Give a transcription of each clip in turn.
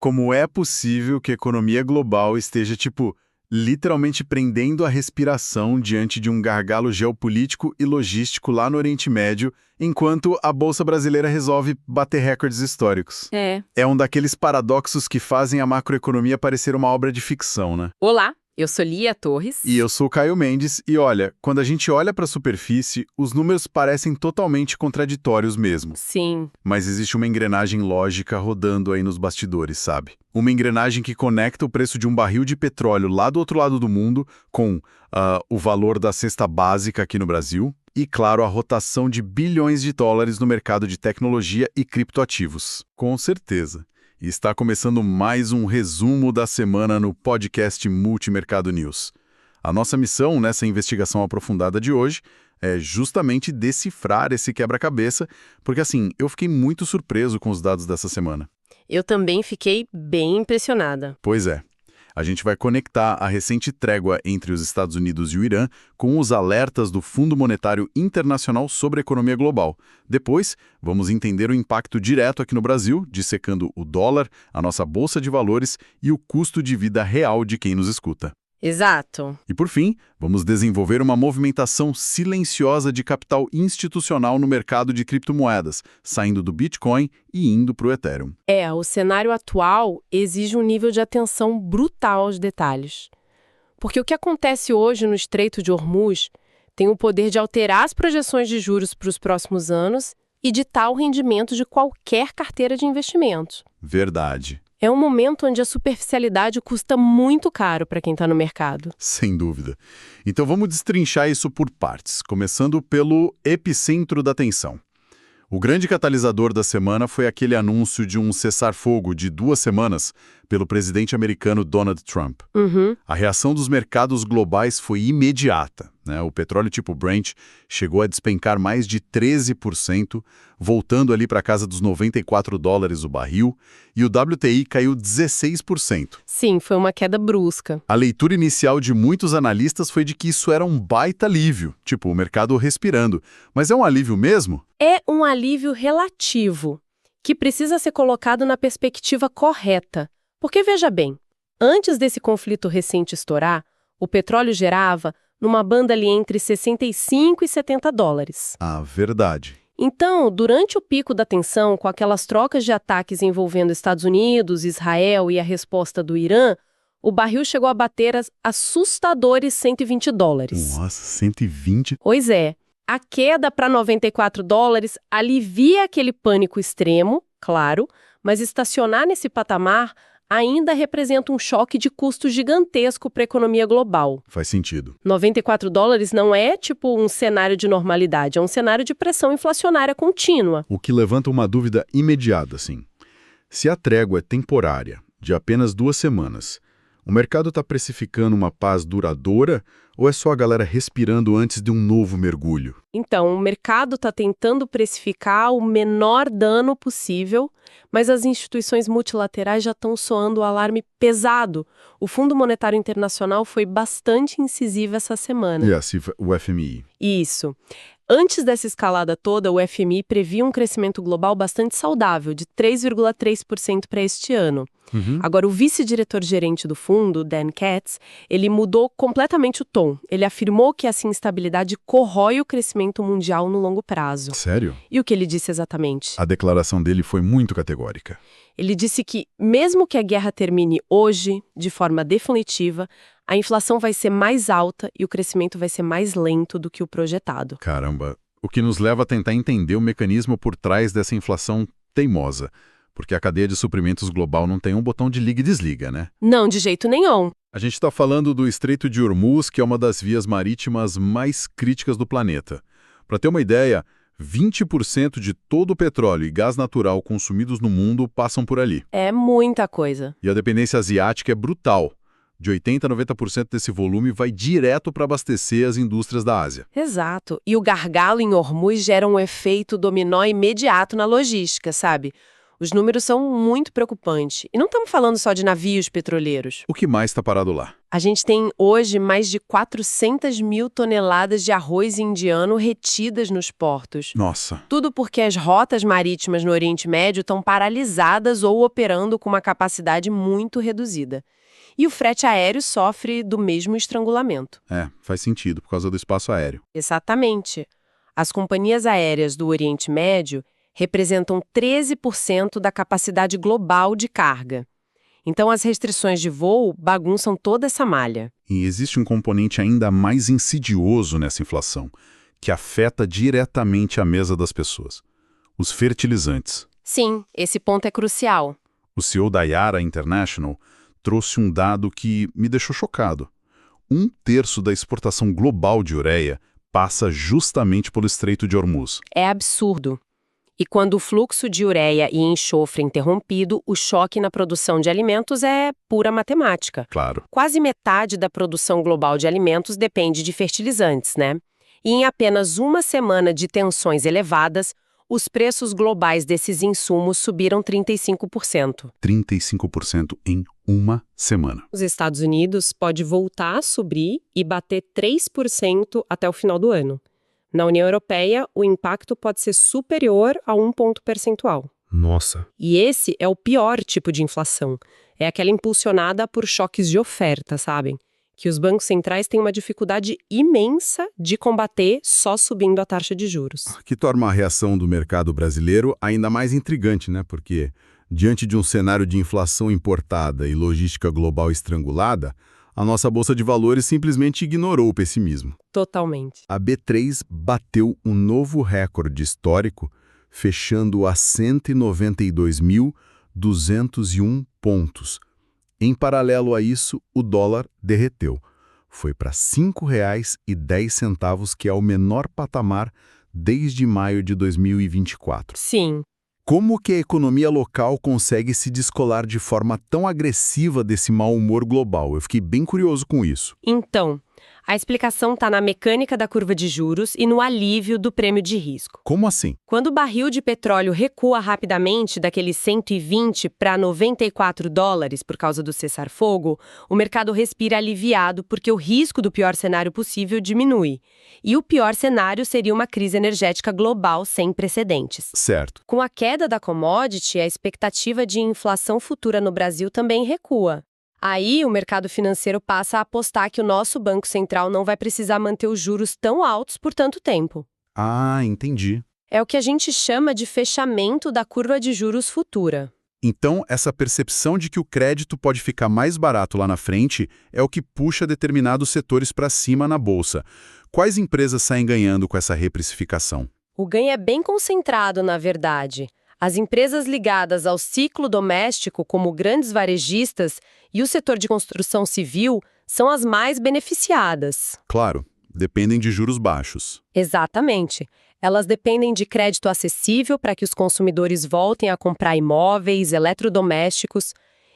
como é possível que a economia global esteja, literalmente prendendo a respiração diante de um gargalo geopolítico e logístico lá no Oriente Médio, enquanto a Bolsa Brasileira resolve bater recordes históricos. É um daqueles paradoxos que fazem a macroeconomia parecer uma obra de ficção, né? Olá, eu sou Lia Torres. E eu sou o Caio Mendes, e olha, quando a gente olha para a superfície, os números parecem totalmente contraditórios mesmo. Sim. Mas existe uma engrenagem lógica rodando aí nos bastidores, sabe? Uma engrenagem que conecta o preço de um barril de petróleo lá do outro lado do mundo com o valor da cesta básica aqui no Brasil e, claro, a rotação de bilhões de dólares no mercado de tecnologia e criptoativos. Com certeza. E está começando mais um resumo da semana no podcast Multimercado News. A nossa missão nessa investigação aprofundada de hoje é justamente decifrar esse quebra-cabeça, porque assim, eu fiquei muito surpreso com os dados dessa semana. Eu também fiquei bem impressionada. Pois é. A gente vai conectar a recente trégua entre os Estados Unidos e o Irã com os alertas do Fundo Monetário Internacional sobre a economia global. Depois, vamos entender o impacto direto aqui no Brasil, dissecando o dólar, a nossa bolsa de valores e o custo de vida real de quem nos escuta. Exato. E por fim, vamos desenvolver uma movimentação silenciosa de capital institucional no mercado de criptomoedas, saindo do Bitcoin e indo para o Ethereum. O cenário atual exige um nível de atenção brutal aos detalhes. Porque o que acontece hoje no Estreito de Hormuz tem o poder de alterar as projeções de juros para os próximos anos e ditar o rendimento de qualquer carteira de investimento. Verdade. É um momento onde a superficialidade custa muito caro para quem está no mercado. Sem dúvida. Então vamos destrinchar isso por partes, começando pelo epicentro da tensão. O grande catalisador da semana foi aquele anúncio de um cessar-fogo de 2 semanas pelo presidente americano Donald Trump. A reação dos mercados globais foi imediata, né? O petróleo tipo Brent chegou a despencar mais de 13%, voltando ali para casa dos $94 o barril, e o WTI caiu 16%. Sim, foi uma queda brusca. A leitura inicial de muitos analistas foi de que isso era um baita alívio, o mercado respirando. Mas é um alívio mesmo? É um alívio relativo, que precisa ser colocado na perspectiva correta. Porque, veja bem, antes desse conflito recente estourar, o petróleo gerava numa banda ali entre $65 e $70. Ah, verdade. Então, durante o pico da tensão, com aquelas trocas de ataques envolvendo Estados Unidos, Israel e a resposta do Irã, o barril chegou a bater assustadores $120. Nossa, 120? Pois é. A queda para $94 alivia aquele pânico extremo, claro, mas estacionar nesse patamar ainda representa um choque de custo gigantesco para a economia global. Faz sentido. $94 não é um cenário de normalidade, é um cenário de pressão inflacionária contínua. O que levanta uma dúvida imediata, sim. Se a trégua é temporária, de apenas 2 semanas, o mercado está precificando uma paz duradoura ou é só a galera respirando antes de um novo mergulho? Então, o mercado está tentando precificar o menor dano possível, mas as instituições multilaterais já estão soando o alarme pesado. O Fundo Monetário Internacional foi bastante incisivo essa semana. O FMI. Isso. Antes dessa escalada toda, o FMI previa um crescimento global bastante saudável, de 3,3% para este ano. Agora, o vice-diretor-gerente do fundo, Dan Katz, ele mudou completamente o tom. Ele afirmou que essa instabilidade corrói o crescimento mundial no longo prazo. Sério? E o que ele disse exatamente? A declaração dele foi muito categórica. Ele disse que, mesmo que a guerra termine hoje, de forma definitiva, a inflação vai ser mais alta e o crescimento vai ser mais lento do que o projetado. Caramba, o que nos leva a tentar entender o mecanismo por trás dessa inflação teimosa. Porque a cadeia de suprimentos global não tem um botão de liga e desliga, né? Não, de jeito nenhum. A gente está falando do Estreito de Hormuz, que é uma das vias marítimas mais críticas do planeta. Para ter uma ideia, 20% de todo o petróleo e gás natural consumidos no mundo passam por ali. É muita coisa. E a dependência asiática é brutal. De 80% a 90% desse volume vai direto para abastecer as indústrias da Ásia. Exato. E o gargalo em Hormuz gera um efeito dominó imediato na logística, sabe? Os números são muito preocupantes. E não estamos falando só de navios petroleiros. O que mais está parado lá? A gente tem hoje mais de 400 mil toneladas de arroz indiano retidas nos portos. Nossa. Tudo porque as rotas marítimas no Oriente Médio estão paralisadas ou operando com uma capacidade muito reduzida. E o frete aéreo sofre do mesmo estrangulamento. Faz sentido, por causa do espaço aéreo. Exatamente. As companhias aéreas do Oriente Médio representam 13% da capacidade global de carga. Então, as restrições de voo bagunçam toda essa malha. E existe um componente ainda mais insidioso nessa inflação, que afeta diretamente a mesa das pessoas: os fertilizantes. Sim, esse ponto é crucial. O CEO da Yara International trouxe um dado que me deixou chocado. 1/3 da exportação global de ureia passa justamente pelo Estreito de Hormuz. É absurdo. E quando o fluxo de ureia e enxofre é interrompido, o choque na produção de alimentos é pura matemática. Claro. Quase metade da produção global de alimentos depende de fertilizantes, né? E em apenas uma semana de tensões elevadas, os preços globais desses insumos subiram 35%. 35% em uma semana. Os Estados Unidos pode voltar a subir e bater 3% até o final do ano. Na União Europeia, o impacto pode ser superior a 1 ponto percentual. Nossa. E esse é o pior tipo de inflação. É aquela impulsionada por choques de oferta, sabem? Que os bancos centrais têm uma dificuldade imensa de combater só subindo a taxa de juros. Que torna a reação do mercado brasileiro ainda mais intrigante, né? Porque, diante de um cenário de inflação importada e logística global estrangulada, a nossa Bolsa de Valores simplesmente ignorou o pessimismo. Totalmente. A B3 bateu um novo recorde histórico, fechando a 192.201 pontos. Em paralelo a isso, o dólar derreteu. Foi para R$ 5,10, que é o menor patamar desde maio de 2024. Sim. Como que a economia local consegue se descolar de forma tão agressiva desse mau humor global? Eu fiquei bem curioso com isso. Então, a explicação está na mecânica da curva de juros e no alívio do prêmio de risco. Como assim? Quando o barril de petróleo recua rapidamente daqueles 120 para $94 por causa do cessar-fogo, o mercado respira aliviado porque o risco do pior cenário possível diminui. E o pior cenário seria uma crise energética global sem precedentes. Certo. Com a queda da commodity, a expectativa de inflação futura no Brasil também recua. Aí, o mercado financeiro passa a apostar que o nosso Banco Central não vai precisar manter os juros tão altos por tanto tempo. Ah, entendi. É o que a gente chama de fechamento da curva de juros futura. Então, essa percepção de que o crédito pode ficar mais barato lá na frente é o que puxa determinados setores para cima na bolsa. Quais empresas saem ganhando com essa reprecificação? O ganho é bem concentrado, na verdade. As empresas ligadas ao ciclo doméstico, como grandes varejistas, e o setor de construção civil, são as mais beneficiadas. Claro, dependem de juros baixos. Exatamente. Elas dependem de crédito acessível para que os consumidores voltem a comprar imóveis, eletrodomésticos.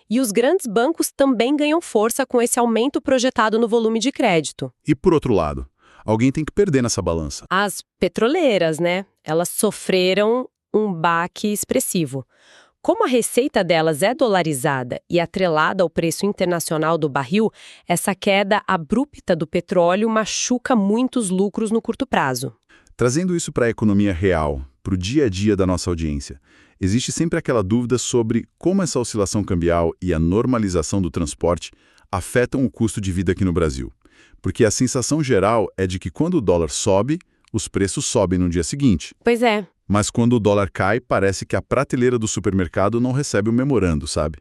E os grandes bancos também ganham força com esse aumento projetado no volume de crédito. E por outro lado, alguém tem que perder nessa balança. As petroleiras, né? Elas sofreram um baque expressivo. Como a receita delas é dolarizada e atrelada ao preço internacional do barril, essa queda abrupta do petróleo machuca muitos lucros no curto prazo. Trazendo isso para a economia real, para o dia a dia da nossa audiência, existe sempre aquela dúvida sobre como essa oscilação cambial e a normalização do transporte afetam o custo de vida aqui no Brasil. Porque a sensação geral é de que quando o dólar sobe, os preços sobem no dia seguinte. Pois é. Mas quando o dólar cai, parece que a prateleira do supermercado não recebe o memorando, sabe?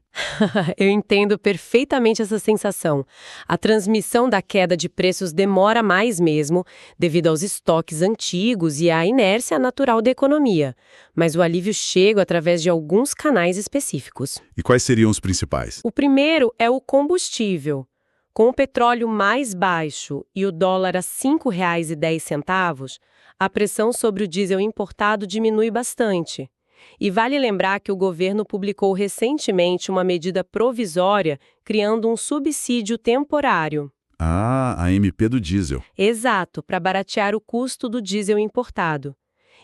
Eu entendo perfeitamente essa sensação. A transmissão da queda de preços demora mais mesmo, devido aos estoques antigos e à inércia natural da economia. Mas o alívio chega através de alguns canais específicos. E quais seriam os principais? O primeiro é o combustível. Com o petróleo mais baixo e o dólar a R$ 5,10, a pressão sobre o diesel importado diminui bastante. E vale lembrar que o governo publicou recentemente uma medida provisória criando um subsídio temporário. Ah, a MP do diesel. Exato, para baratear o custo do diesel importado.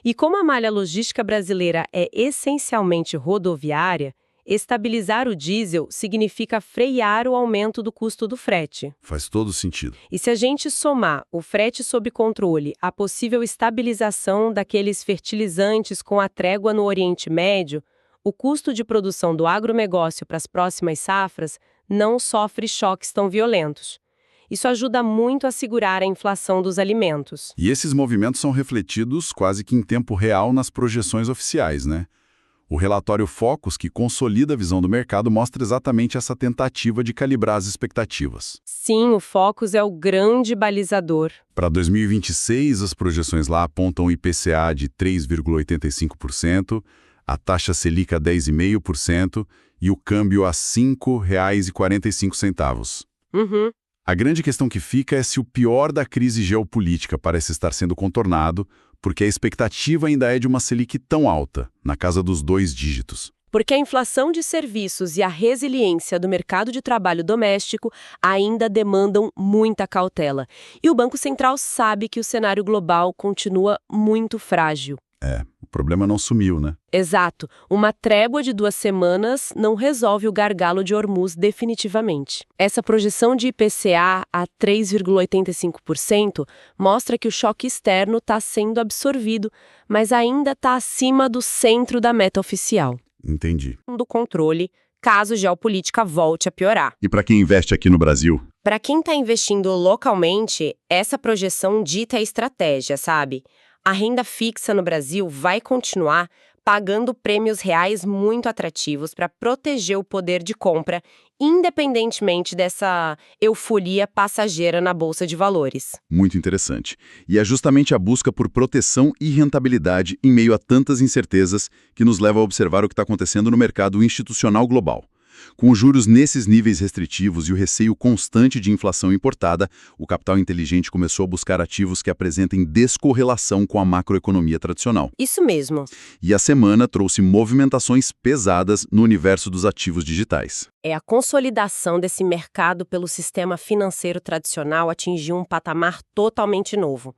E como a malha logística brasileira é essencialmente rodoviária, estabilizar o diesel significa frear o aumento do custo do frete. Faz todo sentido. E se a gente somar o frete sob controle à possível estabilização daqueles fertilizantes com a trégua no Oriente Médio, o custo de produção do agronegócio para as próximas safras não sofre choques tão violentos. Isso ajuda muito a segurar a inflação dos alimentos. E esses movimentos são refletidos quase que em tempo real nas projeções oficiais, né? O relatório Focus, que consolida a visão do mercado, mostra exatamente essa tentativa de calibrar as expectativas. Sim, o Focus é o grande balizador. Para 2026, as projeções lá apontam o IPCA de 3,85%, a taxa Selic a 10,5% e o câmbio a R$ 5,45. Uhum. A grande questão que fica é se o pior da crise geopolítica parece estar sendo contornado, porque a expectativa ainda é de uma Selic tão alta, na casa dos 2 dígitos. Porque a inflação de serviços e a resiliência do mercado de trabalho doméstico ainda demandam muita cautela. E o Banco Central sabe que o cenário global continua muito frágil. O problema não sumiu, né? Exato. Uma trégua de 2 semanas não resolve o gargalo de Hormuz definitivamente. Essa projeção de IPCA a 3,85% mostra que o choque externo está sendo absorvido, mas ainda está acima do centro da meta oficial. Entendi. Do controle, caso a geopolítica volte a piorar. E para quem investe aqui no Brasil? Para quem está investindo localmente, essa projeção dita a estratégia, sabe? A renda fixa no Brasil vai continuar pagando prêmios reais muito atrativos para proteger o poder de compra, independentemente dessa euforia passageira na Bolsa de Valores. Muito interessante. E é justamente a busca por proteção e rentabilidade em meio a tantas incertezas que nos leva a observar o que está acontecendo no mercado institucional global. Com os juros nesses níveis restritivos e o receio constante de inflação importada, o capital inteligente começou a buscar ativos que apresentem descorrelação com a macroeconomia tradicional. Isso mesmo. E a semana trouxe movimentações pesadas no universo dos ativos digitais. A consolidação desse mercado pelo sistema financeiro tradicional atingiu um patamar totalmente novo.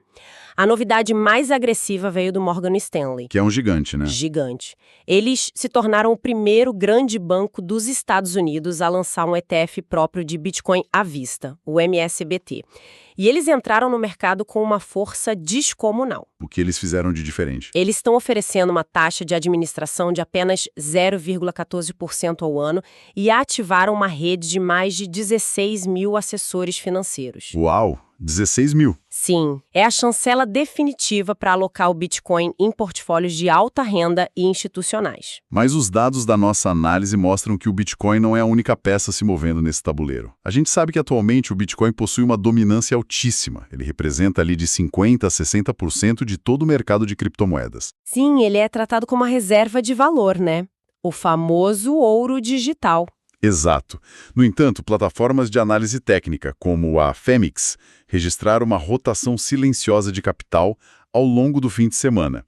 A novidade mais agressiva veio do Morgan Stanley. Que é um gigante, né? Gigante. Eles se tornaram o primeiro grande banco dos Estados Unidos a lançar um ETF próprio de Bitcoin à vista, o MSBT. E eles entraram no mercado com uma força descomunal. O que eles fizeram de diferente? Eles estão oferecendo uma taxa de administração de apenas 0,14% ao ano e ativaram uma rede de mais de 16 mil assessores financeiros. Uau! 16 mil. Sim, é a chancela definitiva para alocar o Bitcoin em portfólios de alta renda e institucionais. Mas os dados da nossa análise mostram que o Bitcoin não é a única peça se movendo nesse tabuleiro. A gente sabe que atualmente o Bitcoin possui uma dominância altíssima. Ele representa ali de 50% a 60% de todo o mercado de criptomoedas. Sim, ele é tratado como uma reserva de valor, né? O famoso ouro digital. Exato. No entanto, plataformas de análise técnica, como a Femix, registraram uma rotação silenciosa de capital ao longo do fim de semana.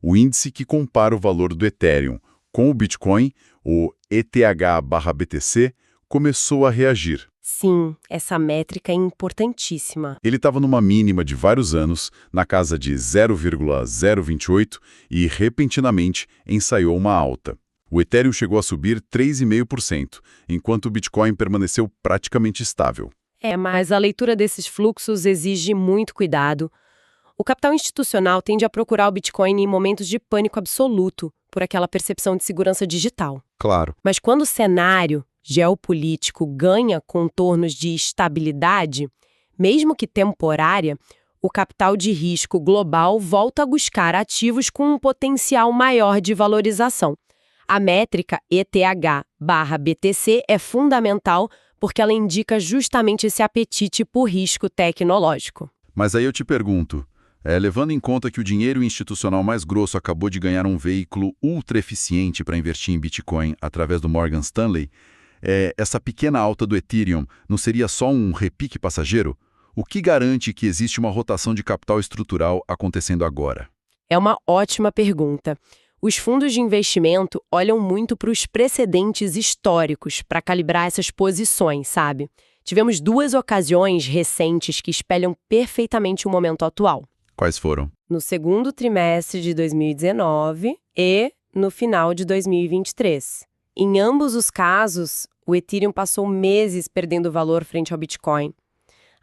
O índice que compara o valor do Ethereum com o Bitcoin, o ETH/BTC, começou a reagir. Sim, essa métrica é importantíssima. Ele estava numa mínima de vários anos, na casa de 0,028, e repentinamente ensaiou uma alta. O Ethereum chegou a subir 3,5%, enquanto o Bitcoin permaneceu praticamente estável. Mas a leitura desses fluxos exige muito cuidado. O capital institucional tende a procurar o Bitcoin em momentos de pânico absoluto, por aquela percepção de segurança digital. Claro. Mas quando o cenário geopolítico ganha contornos de estabilidade, mesmo que temporária, o capital de risco global volta a buscar ativos com um potencial maior de valorização. A métrica ETH/BTC é fundamental porque ela indica justamente esse apetite por risco tecnológico. Mas aí eu te pergunto, levando em conta que o dinheiro institucional mais grosso acabou de ganhar um veículo ultra eficiente para investir em Bitcoin através do Morgan Stanley, essa pequena alta do Ethereum não seria só um repique passageiro? O que garante que existe uma rotação de capital estrutural acontecendo agora? É uma ótima pergunta. Os fundos de investimento olham muito para os precedentes históricos para calibrar essas posições, sabe? Tivemos 2 ocasiões recentes que espelham perfeitamente o momento atual. Quais foram? no segundo trimestre de 2019 e no final de 2023. Em ambos os casos, o Ethereum passou meses perdendo valor frente ao Bitcoin.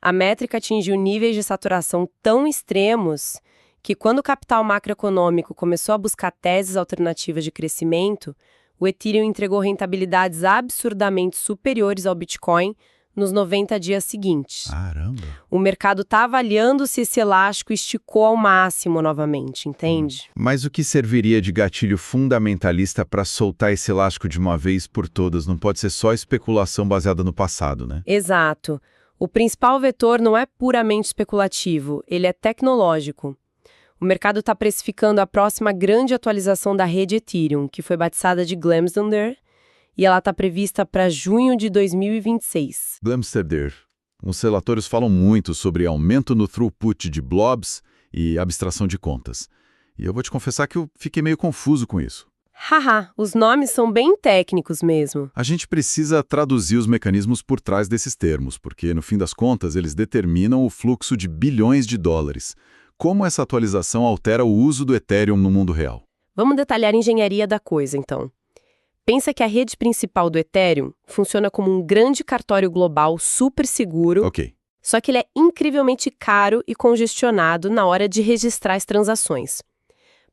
A métrica atingiu níveis de saturação tão extremos que, quando o capital macroeconômico começou a buscar teses alternativas de crescimento, o Ethereum entregou rentabilidades absurdamente superiores ao Bitcoin nos 90 dias seguintes. Caramba! O mercado está avaliando se esse elástico esticou ao máximo novamente, entende? Mas o que serviria de gatilho fundamentalista para soltar esse elástico de uma vez por todas? Não pode ser só especulação baseada no passado, né? Exato. O principal vetor não é puramente especulativo, ele é tecnológico. O mercado está precificando a próxima grande atualização da rede Ethereum, que foi batizada de Glamsdonder, e ela está prevista para junho de 2026. Glamsdender. Os relatórios falam muito sobre aumento no throughput de blobs e abstração de contas. E eu vou te confessar que eu fiquei meio confuso com isso. Haha, os nomes são bem técnicos mesmo. A gente precisa traduzir os mecanismos por trás desses termos, porque, no fim das contas, eles determinam o fluxo de bilhões de dólares. Como essa atualização altera o uso do Ethereum no mundo real? Vamos detalhar a engenharia da coisa, então. Pensa que a rede principal do Ethereum funciona como um grande cartório global super seguro, Ok. só que ele é incrivelmente caro e congestionado na hora de registrar as transações.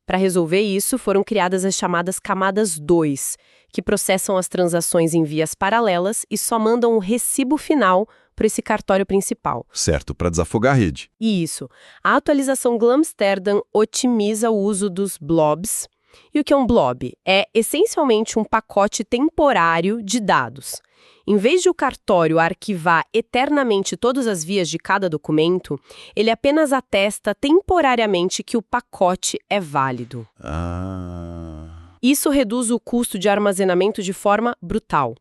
Para resolver isso, foram criadas as chamadas camadas 2, que processam as transações em vias paralelas e só mandam o recibo final para esse cartório principal. Certo, para desafogar a rede. Isso. A atualização Glamsterdam otimiza o uso dos blobs. E o que é um blob? É essencialmente um pacote temporário de dados. Em vez de o cartório arquivar eternamente todas as vias de cada documento, ele apenas atesta temporariamente que o pacote é válido. Isso reduz o custo de armazenamento de forma brutal.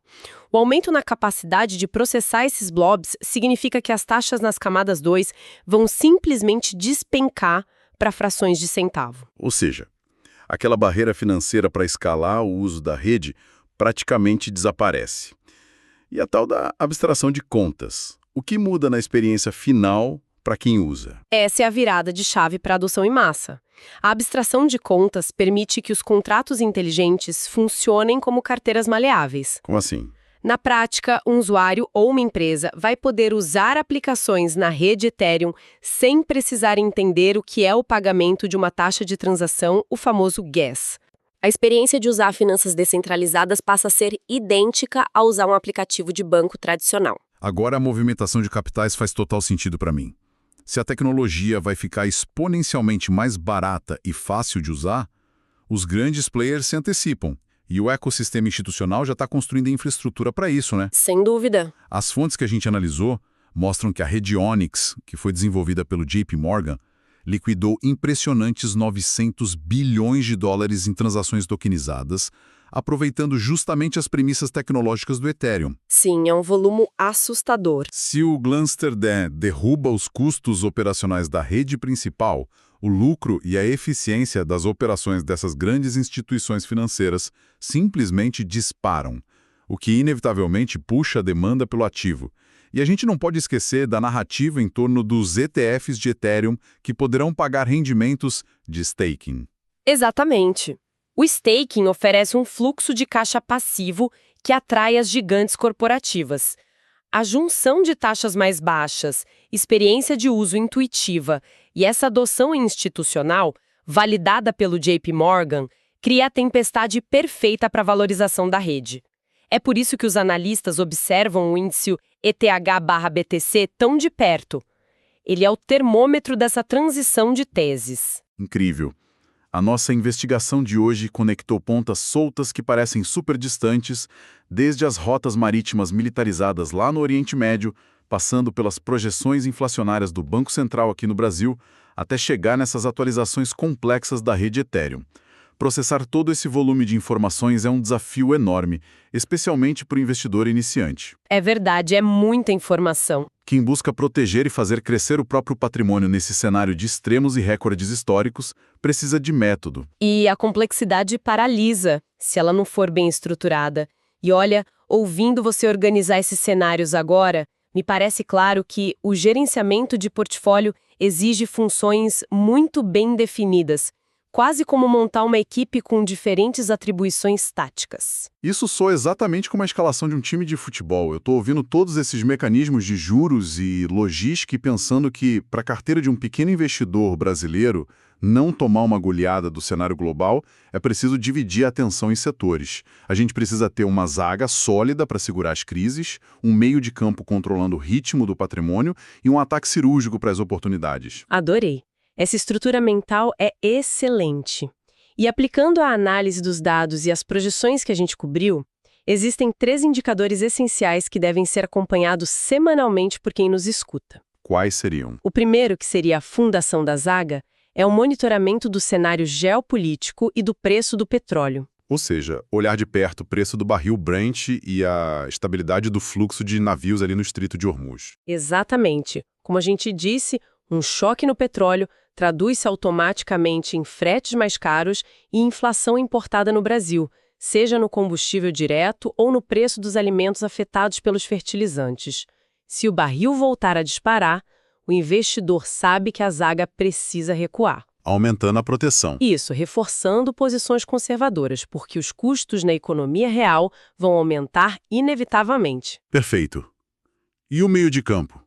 O aumento na capacidade de processar esses blobs significa que as taxas nas camadas 2 vão simplesmente despencar para frações de centavo. Ou seja, aquela barreira financeira para escalar o uso da rede praticamente desaparece. E a tal da abstração de contas. O que muda na experiência final para quem usa? Essa é a virada de chave para a adoção em massa. A abstração de contas permite que os contratos inteligentes funcionem como carteiras maleáveis. Como assim? Na prática, um usuário ou uma empresa vai poder usar aplicações na rede Ethereum sem precisar entender o que é o pagamento de uma taxa de transação, o famoso gas. A experiência de usar finanças descentralizadas passa a ser idêntica a usar um aplicativo de banco tradicional. Agora a movimentação de capitais faz total sentido para mim. Se a tecnologia vai ficar exponencialmente mais barata e fácil de usar, os grandes players se antecipam. E o ecossistema institucional já está construindo a infraestrutura para isso, né? Sem dúvida. As fontes que a gente analisou mostram que a rede Onyx, que foi desenvolvida pelo JP Morgan, liquidou impressionantes 900 bilhões de dólares em transações tokenizadas, aproveitando justamente as premissas tecnológicas do Ethereum. Sim, é um volume assustador. Se o Glamsterdam derruba os custos operacionais da rede principal, o lucro e a eficiência das operações dessas grandes instituições financeiras simplesmente disparam, o que inevitavelmente puxa a demanda pelo ativo. E a gente não pode esquecer da narrativa em torno dos ETFs de Ethereum que poderão pagar rendimentos de staking. Exatamente. O staking oferece um fluxo de caixa passivo que atrai as gigantes corporativas. A junção de taxas mais baixas, experiência de uso intuitiva e essa adoção institucional, validada pelo JP Morgan, cria a tempestade perfeita para a valorização da rede. É por isso que os analistas observam o índice ETH/BTC tão de perto. Ele é o termômetro dessa transição de teses. Incrível. A nossa investigação de hoje conectou pontas soltas que parecem super distantes, desde as rotas marítimas militarizadas lá no Oriente Médio, passando pelas projeções inflacionárias do Banco Central aqui no Brasil, até chegar nessas atualizações complexas da rede Ethereum. Processar todo esse volume de informações é um desafio enorme, especialmente para o investidor iniciante. É verdade, é muita informação. Quem busca proteger e fazer crescer o próprio patrimônio nesse cenário de extremos e recordes históricos precisa de método. E a complexidade paralisa, se ela não for bem estruturada. E olha, ouvindo você organizar esses cenários agora, Me parece claro que o gerenciamento de portfólio exige funções muito bem definidas, quase como montar uma equipe com diferentes atribuições táticas. Isso soa exatamente como a escalação de um time de futebol. Eu estou ouvindo todos esses mecanismos de juros e logística e pensando que, para a carteira de um pequeno investidor brasileiro não tomar uma goleada do cenário global, é preciso dividir a atenção em setores. A gente precisa ter uma zaga sólida para segurar as crises, um meio de campo controlando o ritmo do patrimônio e um ataque cirúrgico para as oportunidades. Adorei! Essa estrutura mental é excelente. E aplicando a análise dos dados e as projeções que a gente cobriu, existem 3 indicadores essenciais que devem ser acompanhados semanalmente por quem nos escuta. Quais seriam? O primeiro, que seria a fundação da zaga, é o monitoramento do cenário geopolítico e do preço do petróleo. Ou seja, olhar de perto o preço do barril Brent e a estabilidade do fluxo de navios ali no Estreito de Hormuz. Exatamente. Como a gente disse, um choque no petróleo traduz-se automaticamente em fretes mais caros e inflação importada no Brasil, seja no combustível direto ou no preço dos alimentos afetados pelos fertilizantes. Se o barril voltar a disparar, o investidor sabe que a zaga precisa recuar. Aumentando a proteção. Isso, reforçando posições conservadoras, porque os custos na economia real vão aumentar inevitavelmente. Perfeito. E o meio de campo?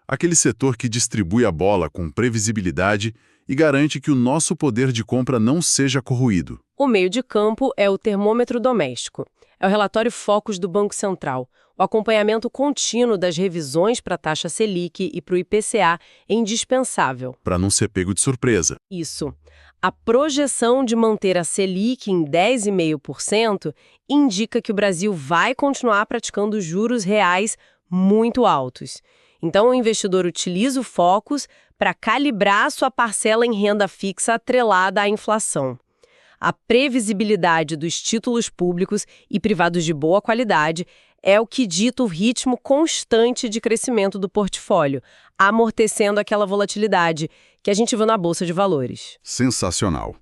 Aquele setor que distribui a bola com previsibilidade e garante que o nosso poder de compra não seja corroído. O meio de campo é o termômetro doméstico. É o relatório Focus do Banco Central, o acompanhamento contínuo das revisões para a taxa Selic e para o IPCA é indispensável. Para não ser pego de surpresa. Isso. A projeção de manter a Selic em 10,5% indica que o Brasil vai continuar praticando juros reais muito altos. Então, o investidor utiliza o Focus para calibrar sua parcela em renda fixa atrelada à inflação. A previsibilidade dos títulos públicos e privados de boa qualidade é o que dita o ritmo constante de crescimento do portfólio, amortecendo aquela volatilidade que a gente viu na Bolsa de Valores. Sensacional.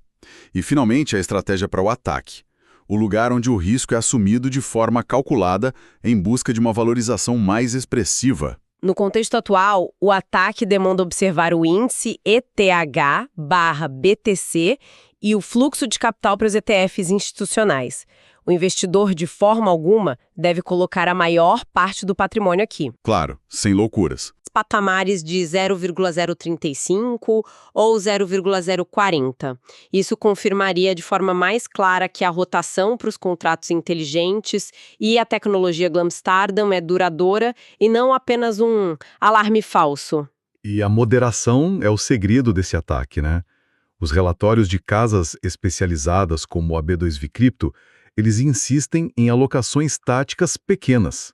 E, finalmente, a estratégia para o ataque. O lugar onde o risco é assumido de forma calculada em busca de uma valorização mais expressiva. No contexto atual, o ataque demanda observar o índice ETH/BTC e o fluxo de capital para os ETFs institucionais. O investidor, de forma alguma, deve colocar a maior parte do patrimônio aqui. Claro, sem loucuras. Patamares de 0,035 ou 0,040. Isso confirmaria de forma mais clara que a rotação para os contratos inteligentes e a tecnologia Glamstardam é duradoura e não apenas um alarme falso. E a moderação é o segredo desse ataque, né? Os relatórios de casas especializadas como a B2V Crypto, eles insistem em alocações táticas pequenas.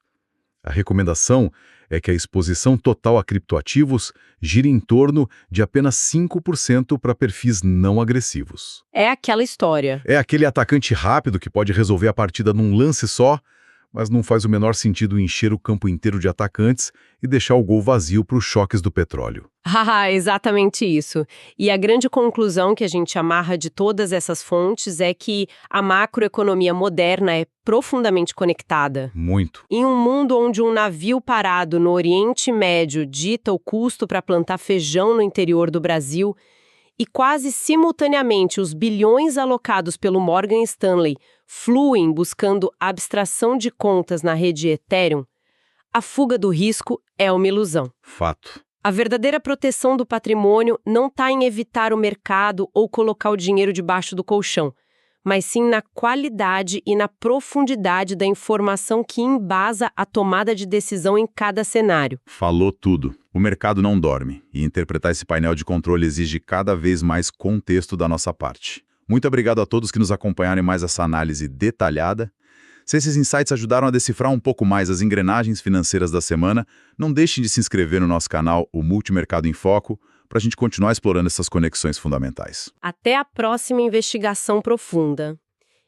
A recomendação é que a exposição total a criptoativos gire em torno de apenas 5% para perfis não agressivos. É aquela história. É aquele atacante rápido que pode resolver a partida num lance só, mas não faz o menor sentido encher o campo inteiro de atacantes e deixar o gol vazio para os choques do petróleo. Haha, exatamente isso. E a grande conclusão que a gente amarra de todas essas fontes é que a macroeconomia moderna é profundamente conectada. Muito. Em um mundo onde um navio parado no Oriente Médio dita o custo para plantar feijão no interior do Brasil, e quase simultaneamente os bilhões alocados pelo Morgan Stanley fluem buscando abstração de contas na rede Ethereum, a fuga do risco é uma ilusão. Fato. A verdadeira proteção do patrimônio não está em evitar o mercado ou colocar o dinheiro debaixo do colchão, mas sim na qualidade e na profundidade da informação que embasa a tomada de decisão em cada cenário. Falou tudo. O mercado não dorme, e interpretar esse painel de controle exige cada vez mais contexto da nossa parte. Muito obrigado a todos que nos acompanharam em mais essa análise detalhada. Se esses insights ajudaram a decifrar um pouco mais as engrenagens financeiras da semana, não deixem de se inscrever no nosso canal, o Multimercado em Foco, para a gente continuar explorando essas conexões fundamentais. Até a próxima investigação profunda.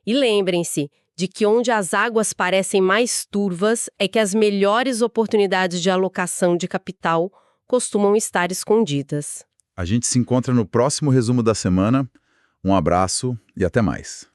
E lembrem-se de que onde as águas parecem mais turvas é que as melhores oportunidades de alocação de capital costumam estar escondidas. A gente se encontra no próximo resumo da semana. Um abraço e até mais.